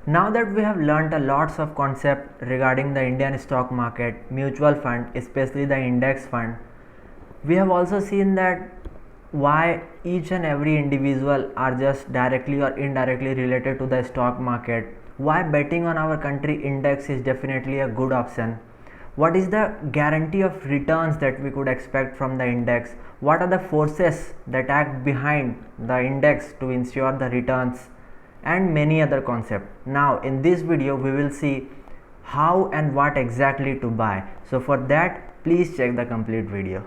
Now that we have learned a lots of concept regarding the Indian stock market, mutual fund, especially the index fund, we have also seen that why each and every individual are just directly or indirectly related to the stock market, why betting on our country index is definitely a good option, what is the guarantee of returns that we could expect from the index, what are the forces that act behind the index to ensure the returns, and many other concepts. Now in this video we will see how and what exactly to buy. So for that, please check the complete video.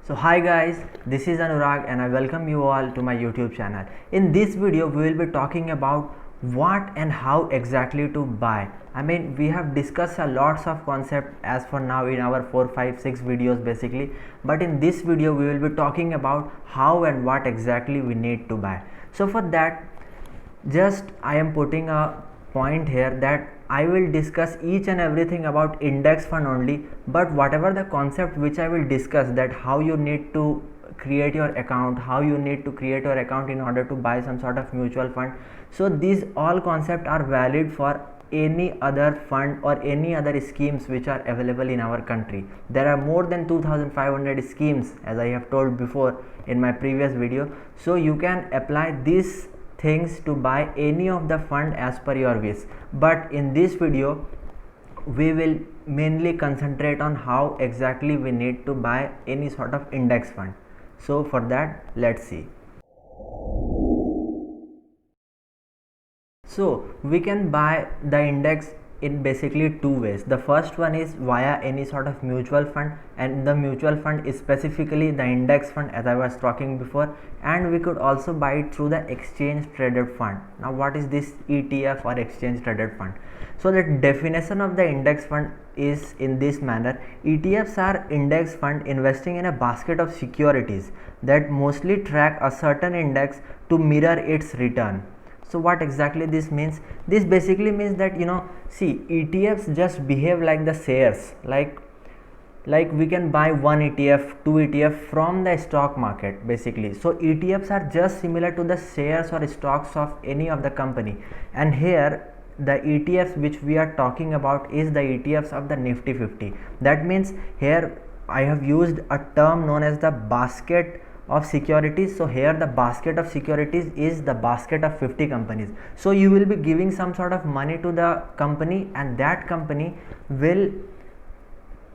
So hi guys, this is Anurag and I welcome you all to my YouTube channel. In this video we will be talking about what and how exactly to buy. I mean, we have discussed a lots of concept as for now in our 4, 5, 6 videos basically, but in this video we will be talking about how and what exactly we need to buy. So for that, just I am putting a point here that I will discuss each and everything about index fund only, but whatever the concept which I will discuss, that how you need to create your account, how you need to create your account in order to buy some sort of mutual fund. So these all concepts are valid for any other fund or any other schemes which are available in our country. There are more than 2500 schemes, as I have told before in my previous video. So you can apply these things to buy any of the fund as per your wish, but in this video we will mainly concentrate on how exactly we need to buy any sort of index fund. So for that, let's see. So we can buy the index in basically two ways. The first one is via any sort of mutual fund, and the mutual fund is specifically the index fund as I was talking before, and we could also buy it through the exchange traded fund. Now what is this ETF or exchange traded fund? So the definition of the index fund is in this manner: ETFs are index fund investing in a basket of securities that mostly track a certain index to mirror its return. So what exactly this means? This basically means that, see, ETFs just behave like the shares, like we can buy one ETF, two ETF from the stock market basically. So ETFs are just similar to the shares or stocks of any of the company, and here the ETFs which we are talking about is the ETFs of the Nifty 50. That means here I have used a term known as the basket of securities. So here the basket of securities is the basket of 50 companies. So you will be giving some sort of money to the company, and that company will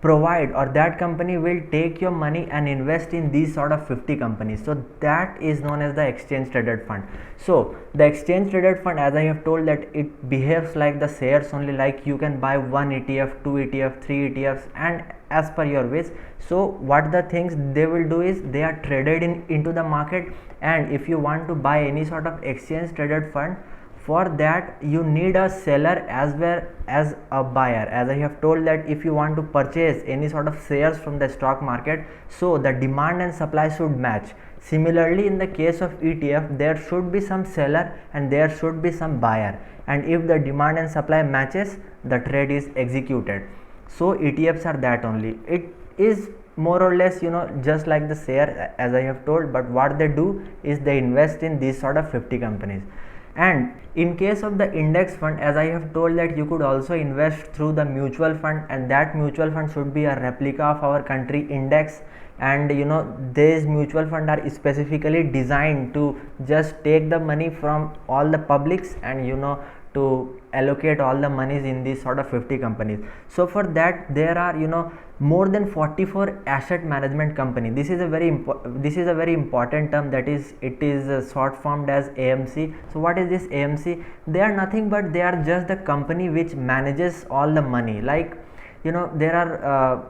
provide, or that company will take your money and invest in these sort of 50 companies. So that is known as the exchange traded fund. So the exchange traded fund, as I have told, that it behaves like the shares only, like you can buy one ETF, two ETF, three ETFs, and as per your wish. So what the things they will do is they are traded into the market, and if you want to buy any sort of exchange traded fund, for that you need a seller as well as a buyer. As I have told that if you want to purchase any sort of shares from the stock market, so the demand and supply should match. Similarly, in the case of ETF, there should be some seller and there should be some buyer, and if the demand and supply matches, the trade is executed. So ETFs are that only. It is more or less just like the share, as I have told, but what they do is they invest in these sort of 50 companies. And in case of the index fund, as I have told, that you could also invest through the mutual fund, and that mutual fund should be a replica of our country index. And these mutual fund are specifically designed to just take the money from all the publics and to allocate all the monies in these sort of 50 companies. So for that, there are more than 44 asset management company. This is a very important term, that is, it is short formed as AMC. So what is this AMC? They are nothing but they are just the company which manages all the money. Like there are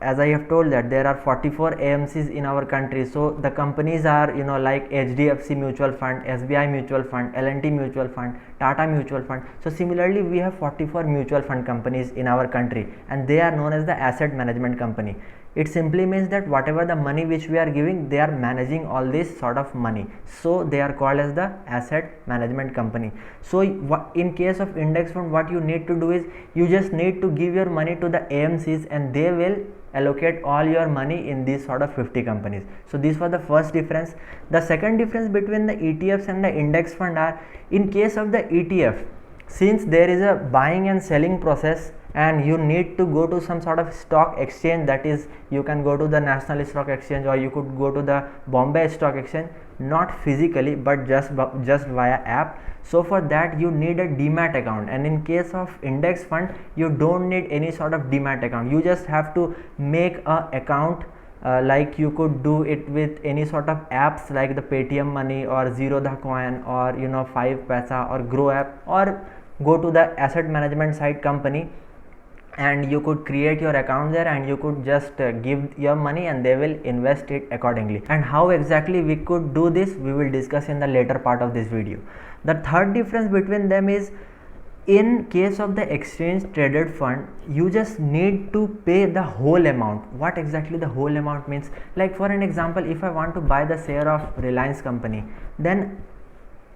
as I have told that there are 44 AMCs in our country. So the companies are like HDFC Mutual Fund, SBI Mutual Fund, L&T Mutual Fund, Tata Mutual Fund. So similarly we have 44 mutual fund companies in our country, and they are known as the asset management company. It simply means that whatever the money which we are giving, they are managing all this sort of money, so they are called as the asset management company. So in case of index fund, what you need to do is you just need to give your money to the AMCs and they will allocate all your money in these sort of 50 companies. So this was the first difference. The second difference between the ETFs and the index fund are, in case of the ETF, since there is a buying and selling process and you need to go to some sort of stock exchange, that is you can go to the National Stock Exchange or you could go to the Bombay Stock Exchange, not physically but just via app. So for that you need a demat account, and in case of index fund you don't need any sort of demat account. You just have to make a account, like you could do it with any sort of apps like the Paytm Money or Zerodha Coin or 5paisa or Grow app, or go to the asset management site company and you could create your account there and you could just give your money and they will invest it accordingly. And how exactly we could do this, we will discuss in the later part of this video. The third difference between them is, in case of the exchange traded fund, you just need to pay the whole amount. What exactly the whole amount means? Like for an example, if I want to buy the share of Reliance company, then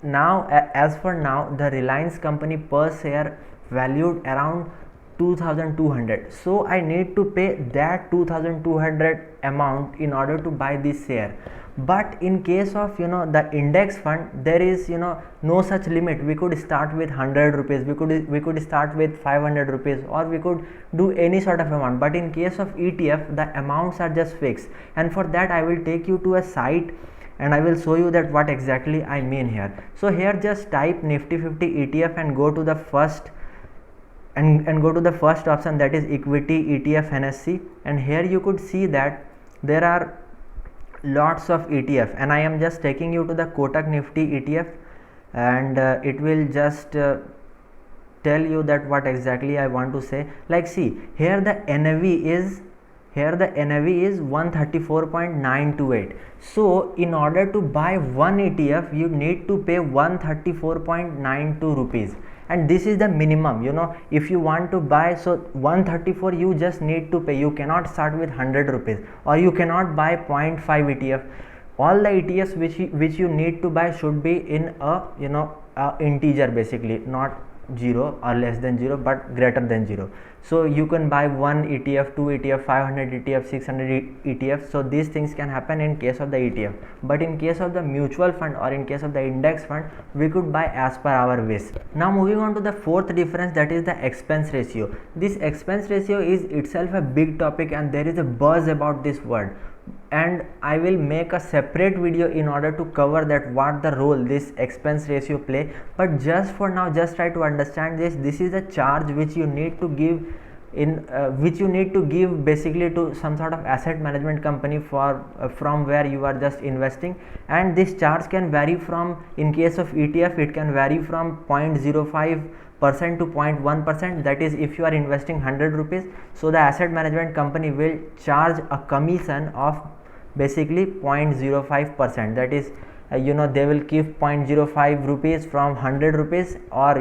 now as for now the Reliance company per share valued around 2200, so I need to pay that 2200 amount in order to buy this share. But in case of the index fund, there is no such limit. We could start with 100 rupees, we could start with 500 rupees, or we could do any sort of amount. But in case of ETF, the amounts are just fixed, and for that I will take you to a site and I will show you that what exactly I mean here. So here just type Nifty 50 ETF and go to the first go to the first option, that is equity ETF NSE, and here you could see that there are lots of ETF, and I am just taking you to the Kotak Nifty ETF, and it will just tell you that what exactly I want to say. Like see, here the NAV is 134.928. So in order to buy one ETF you need to pay 134.92 rupees, and this is the minimum. If you want to buy, so 134 you just need to pay. You cannot start with 100 rupees, or you cannot buy 0.5 ETF. All the ETFs which you need to buy should be in a integer, basically not 0 or less than 0 but greater than 0. So you can buy 1 ETF, 2 ETF, 500 ETF, 600 ETF. So these things can happen in case of the ETF, but in case of the mutual fund or in case of the index fund, we could buy as per our wish. Now moving on to the fourth difference, that is the expense ratio. This expense ratio is itself a big topic and there is a buzz about this word, and I will make a separate video in order to cover that what the role this expense ratio play. But just for now, just try to understand this. This is a charge which you need to give basically to some sort of asset management company for from where you are just investing, and this charge can vary from, in case of ETF it can vary from 0.05% to 0.1%. that is if you are investing 100 rupees, so the asset management company will charge a commission of basically 0.05%. that is they will give 0.05 rupees from 100 rupees, or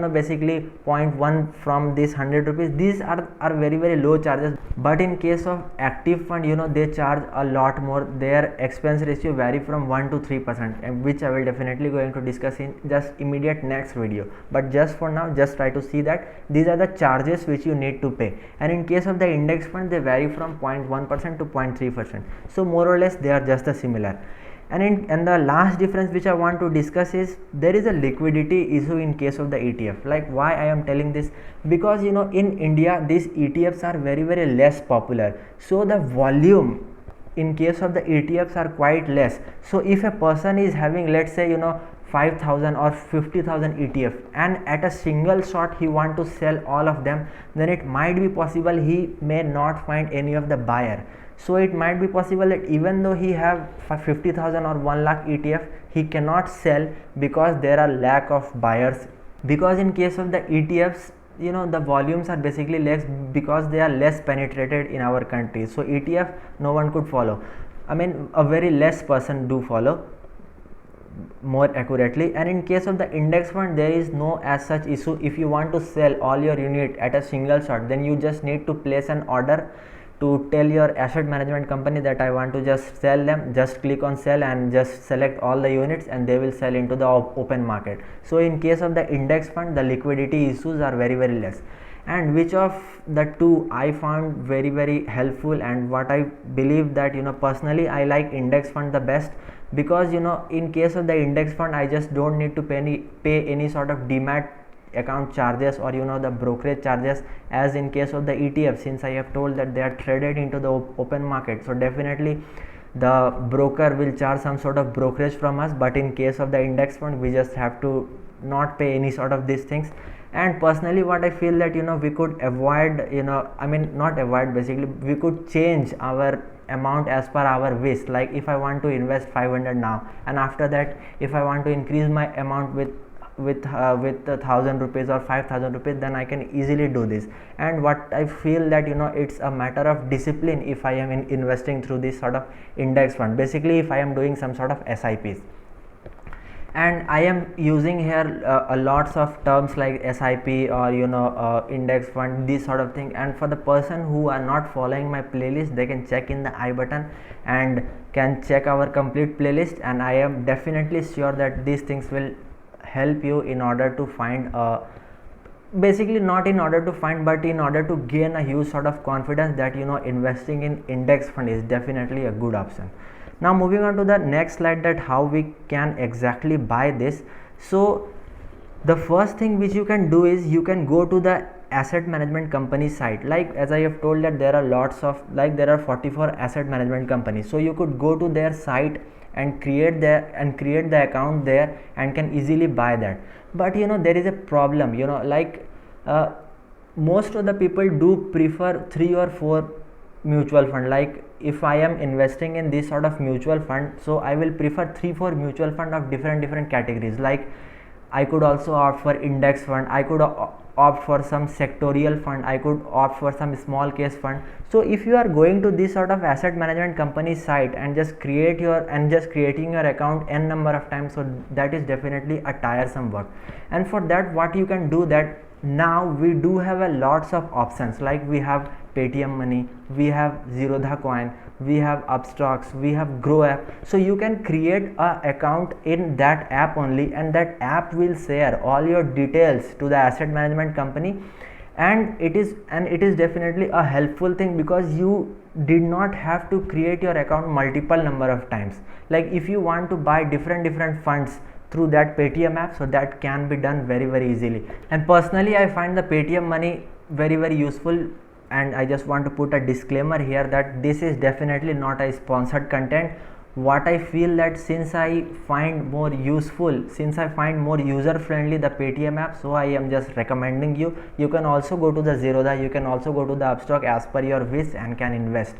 basically 0.1 from this 100 rupees. These are very very low charges. But in case of active fund, they charge a lot more. Their expense ratio vary from 1 to 3%, and which I will definitely going to discuss in just immediate next video. But just for now, just try to see that these are the charges which you need to pay. And in case of the index fund, they vary from 0.1% to 0.3%. So more or less they are just similar. And the last difference which I want to discuss is, there is a liquidity issue in case of the ETF. Like why I am telling this, because in India these ETFs are very very less popular, so the volume in case of the ETFs are quite less. So if a person is having, let's say 5,000 or 50,000 ETF, and at a single shot he want to sell all of them, then it might be possible he may not find any of the buyer. So it might be possible that even though he have 50,000 or 1 lakh ETF, he cannot sell because there are lack of buyers. Because in case of the ETFs, the volumes are basically less because they are less penetrated in our country. So ETF no one could follow. I mean, a very less person do follow. more accurately. And in case of the index fund, there is no as such issue. If you want to sell all your unit at a single shot, then you just need to place an order to tell your asset management company that I want to just sell them. Just click on sell and just select all the units, and they will sell into the open market. So in case of the index fund, the liquidity issues are very less. And which of the two I found very helpful, and what I believe that, personally I like index fund the best, because in case of the index fund, I just don't need to pay any sort of demat account charges or the brokerage charges, as in case of the ETF, since I have told that they are traded into the open market. So definitely the broker will charge some sort of brokerage from us, but in case of the index fund, we just have to not pay any sort of these things. And personally what I feel that we could avoid, I mean not avoid, basically we could change our amount as per our wish. Like if I want to invest 500 now, and after that if I want to increase my amount with 1,000 rupees or 5,000 rupees, then I can easily do this. And what I feel that it's a matter of discipline if I am investing through this sort of index fund. Basically if I am doing some sort of SIPs, and I am using here a lots of terms like SIP or index fund, this sort of thing. And for the person who are not following my playlist, they can check in the I button and can check our complete playlist, and I am definitely sure that these things will help you in order to find basically not in order to find, but in order to gain a huge sort of confidence that investing in index fund is definitely a good option. Now moving on to the next slide, that how we can exactly buy this. So the first thing which you can do is you can go to the asset management company site. Like as I have told that there are lots of, like there are 44 asset management companies, so you could go to their site and create the account there and can easily buy that. But there is a problem, like most of the people do prefer 3 or 4 mutual fund. Like if I am investing in this sort of mutual fund, so I will prefer 3-4 mutual fund of different categories. Like I could also opt for index fund, I could opt for some sectorial fund, I could opt for some small case fund. So if you are going to this sort of asset management company site and just creating your account n number of times, so that is definitely a tiresome work. And for that, what you can do, that now we do have a lots of options. Like we have Paytm Money, we have Zerodha Coin, we have Upstocks, we have Grow app. So you can create a account in that app only, and that app will share all your details to the asset management company. And it is definitely a helpful thing, because you did not have to create your account multiple number of times. Like if you want to buy different funds through that Paytm app, so that can be done very easily. And personally I find the Paytm Money very useful. And I just want to put a disclaimer here that this is definitely not a sponsored content. What I feel that since I find more useful, since I find more user friendly the Paytm app, so I am just recommending you. You can also go to the Zerodha, you can also go to the Upstock as per your wish and can invest.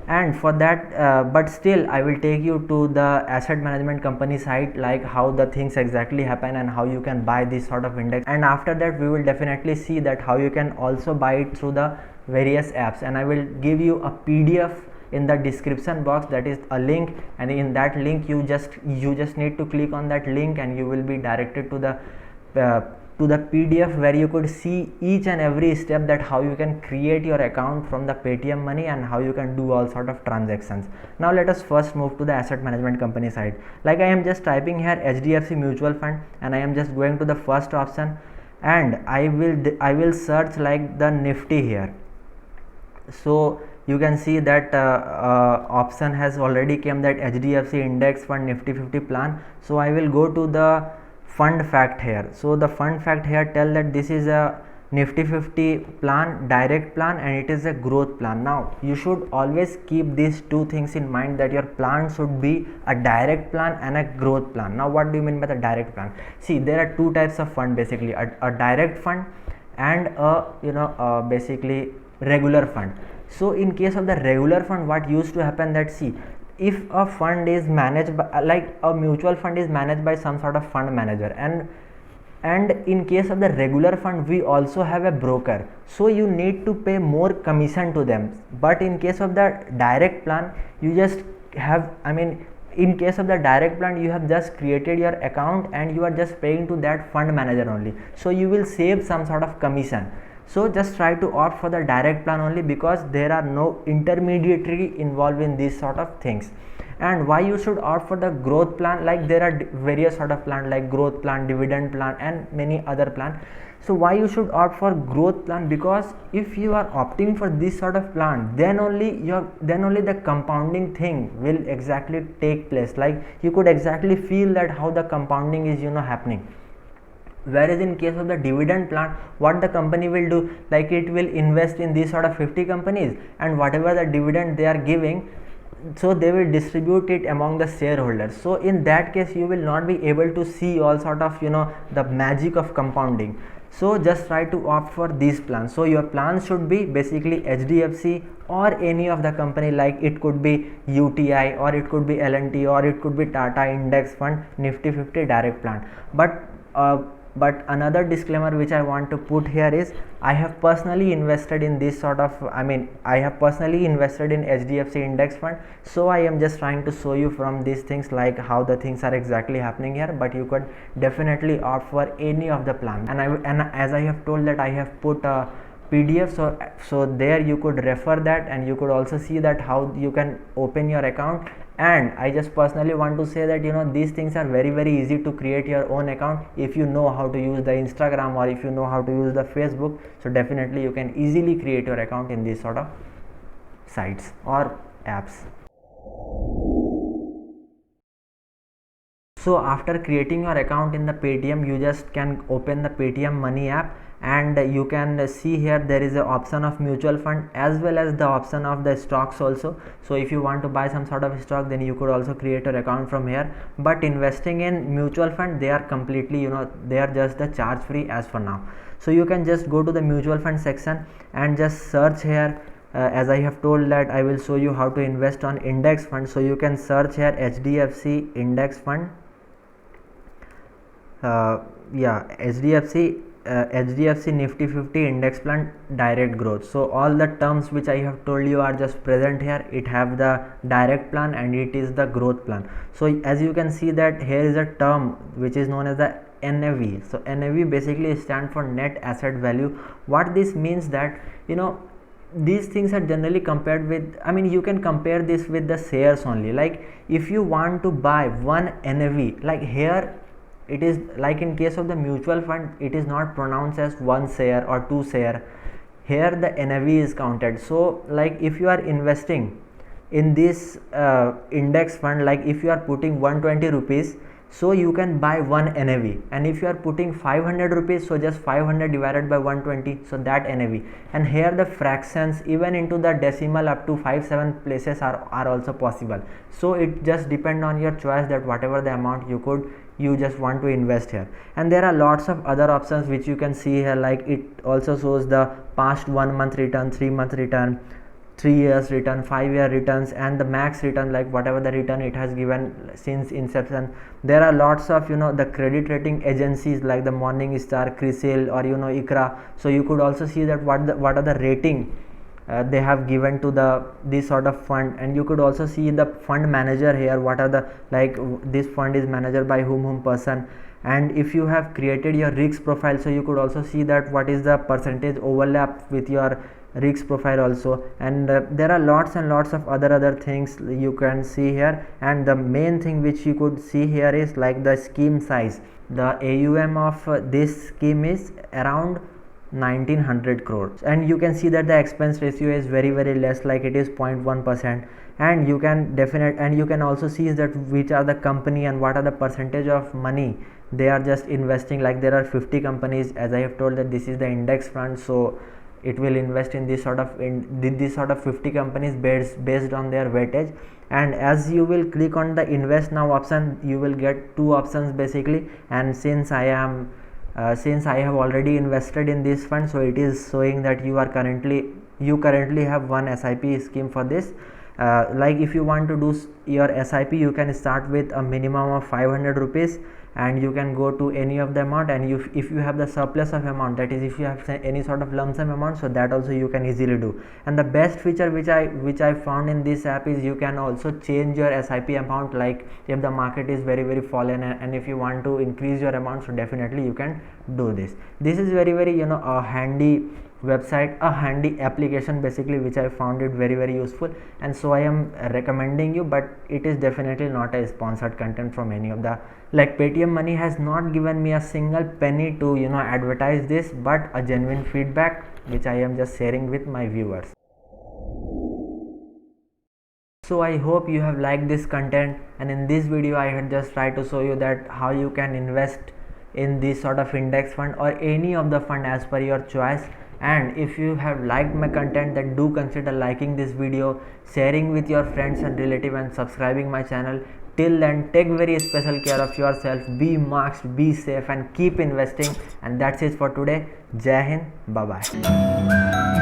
And for that but still I will take you to the asset management company site, like how the things exactly happen and how you can buy this sort of index. And after that we will definitely see that how you can also buy it through the various apps. And I will give you a PDF in the description box, that is a link, and in that link you just need to click on that link and you will be directed to the PDF where you could see each and every step, that how you can create your account from the Paytm Money and how you can do all sort of transactions. Now let us first move to the asset management company side. Like I am just typing here HDFC mutual fund, and I am just going to the first option, and I will search like the Nifty here. So you can see that option has already came, that HDFC index fund Nifty 50 plan. So I will go to the fund fact here. So the fund fact here tell that this is a Nifty 50 plan, direct plan, and it is a growth plan. Now you should always keep these two things in mind, that your plan should be a direct plan and a growth plan. Now what do you mean by the direct plan? See, there are two types of fund, basically a direct fund and a basically regular fund. So in case of the regular fund, what used to happen, that see, if a fund is managed by like a mutual fund is managed by some sort of fund manager, and in case of the regular fund we also have a broker, so you need to pay more commission to them. But in case of the direct plan, you just have, I mean in case of the direct plan, you have just created your account and you are just paying to that fund manager only, so you will save some sort of commission. So just try to opt for the direct plan only, because there are no intermediary involved in these sort of things. And why you should opt for the growth plan? Like there are various sort of plan, like growth plan, dividend plan, and many other plan. So why you should opt for growth plan? Because if you are opting for this sort of plan, then only the compounding thing will exactly take place. Like you could exactly feel that how the compounding is happening. Whereas in case of the dividend plan, what the company will do, like it will invest in these sort of 50 companies, and whatever the dividend they are giving, so they will distribute it among the shareholders. So in that case, you will not be able to see all sort of the magic of compounding. So just try to opt for these plans. So your plan should be basically HDFC or any of the company, like it could be UTI or it could be L&T or it could be Tata Index Fund Nifty 50 direct plan. But another disclaimer which I want to put here is, I have personally invested in this sort of, I have personally invested in HDFC Index Fund. So I am just trying to show you from these things, like how the things are exactly happening here. But you could definitely opt for any of the plans. And as I have told that I have put a PDF, so there you could refer that, and you could also see that how you can open your account. And I just personally want to say that these things are very, very easy to create your own account if you know how to use the Instagram, or if you know how to use the Facebook. So definitely you can easily create your account in these sort of sites or apps. So after creating your account in the Paytm, you just can open the Paytm Money app, and you can see here there is an option of mutual fund as well as the option of the stocks also. So if you want to buy some sort of stock, then you could also create your account from here. But investing in mutual fund, they are completely they are just the charge free as for now. So you can just go to the mutual fund section and just search here. As I have told that I will show you how to invest on index fund. So you can search here HDFC Index Fund. HDFC Nifty 50 Index Plan Direct Growth. So all the terms which I have told you are just present here. It have the direct plan and it is the growth plan. So as you can see that here is a term which is known as the NAV. So NAV basically stands for net asset value. What this means that these things are generally compared with, you can compare this with the shares only. Like if you want to buy one NAV, like here it is like in case of the mutual fund, it is not pronounced as one share or two share. Here the NAV is counted. So like if you are investing in this index fund, like if you are putting 120 rupees, so you can buy one NAV. And if you are putting 500 rupees, so just 500 divided by 120, so that NAV. And here the fractions even into the decimal up to 5-7 places are also possible. So it just depend on your choice that whatever the amount you just want to invest here. And there are lots of other options which you can see here, like it also shows the past 1 month return, 3 month return, 3 years return, 5-year returns, and the max return, like whatever the return it has given since inception. There are lots of the credit rating agencies like the Morningstar, CRISIL, or ICRA. So you could also see that what are the rating they have given to this sort of fund. And you could also see the fund manager here, what are the, like this fund is managed by whom person. And if you have created your risk profile, so you could also see that what is the percentage overlap with your risk profile also. And there are lots and lots of other things you can see here. And the main thing which you could see here is like the scheme size. The AUM of this scheme is around 1900 crores, and you can see that the expense ratio is very, very less, like it is 0.1%. And you can also see that which are the company and what are the percentage of money they are just investing. Like there are 50 companies, as I have told that this is the index fund, so it will invest in this sort of 50 companies based on their weightage. And as you will click on the invest now option, you will get two options basically. And since I have already invested in this fund, so it is showing that you currently have one SIP scheme for this. like if you want to do your SIP, you can start with a minimum of 500 rupees and you can go to any of the amount, and if you have the surplus of amount, that is if you have any sort of lump sum amount, so that also you can easily do. And the best feature which I found in this app is you can also change your SIP amount, like if the market is very fallen and if you want to increase your amount, so definitely you can do this. This is very a handy website, a handy application basically, which I found it very useful, and so I am recommending you. But it is definitely not a sponsored content from any of the, like Paytm Money has not given me a single penny to advertise this, but a genuine feedback which I am just sharing with my viewers. So I hope you have liked this content, and in this video I had just tried to show you that how you can invest in this sort of index fund or any of the fund as per your choice. And if you have liked my content, then do consider liking this video, sharing with your friends and relatives, and subscribing my channel. Till then, take very special care of yourself, be masked, be safe, and keep investing. And that's it for today. Jai Hind, bye bye.